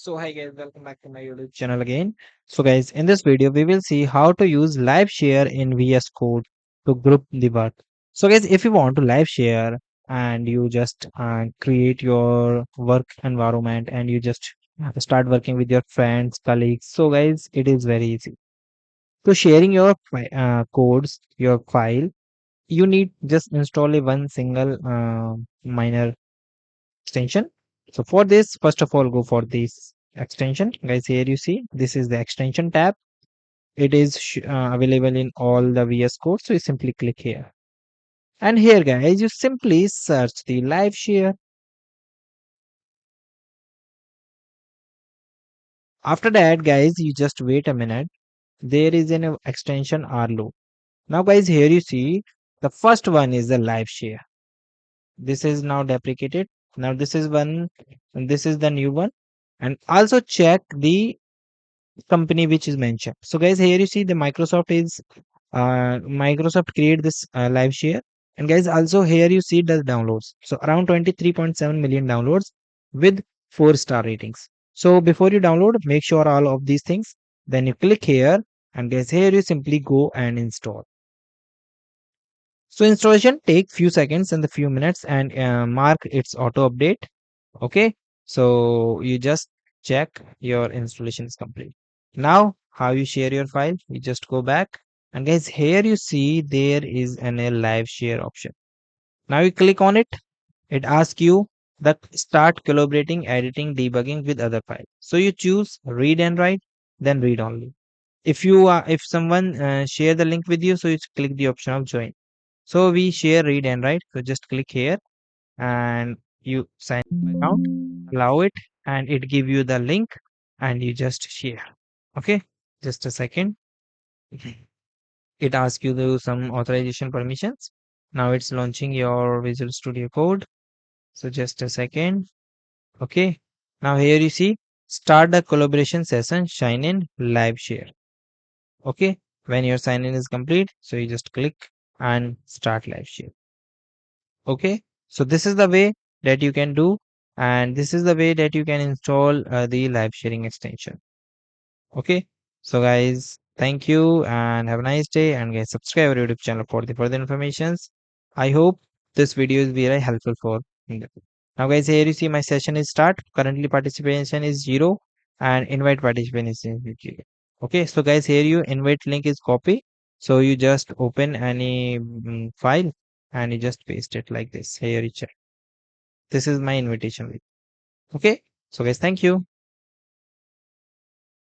So hi guys, welcome back to my YouTube channel again. So guys, in this video we will see how to use live share in VS Code to group the work. So guys, if you want to live share and you just create your work environment and you just start working with your friends, colleagues. So guys, it is very easy. So sharing your codes, your file, you need just install a one single minor extension. So for this, first of all, go for this extension. Guys, here you see, this is the extension tab. It is available in all the VS Code. So you simply click here. And here, guys, you simply search the live share. After that, guys, you just wait a minute. There is an extension Arlo. Now, guys, here you see the first one is the live share. This is now deprecated. Now, this is one, and this is the new one. And also check the company which is mentioned. So guys, here you see the Microsoft create this live share, and guys also here you see the downloads. So around 23.7 million downloads with 4-star ratings. So before you download, make sure all of these things. Then you click here, and guys here you simply go and install. So installation take few seconds and the few minutes and mark its auto update. Okay, so you just check your installation is complete. Now how you share your file, you just go back, and guys here you see there is a live share option. Now you click on it. It asks you that start collaborating, editing, debugging with other files. So you choose read and write, then read only. If someone share the link with you, so you click the option of join. So we share read and write, so just click here and you sign account, allow it, and it give you the link and you just share. Okay, just a second. It asks you to some authorization permissions. Now it's launching your Visual Studio Code. So just a second. Okay, now here you see start the collaboration session, sign in, live share. Okay, when your sign in is complete, so you just click and start live share. Okay, so this is the way that you can do, and this is the way that you can install the live sharing extension. Okay, so guys, thank you and have a nice day, and guys subscribe our YouTube channel for the further informations. I hope this video is very helpful for you. Now guys, here you see my session is start. Currently participation is 0 and invite participant is 0. Okay, so guys, here you invite link is copy, so you just open any file and you just paste it like this. Here you check, this is my invitation link. Okay, so guys, thank you.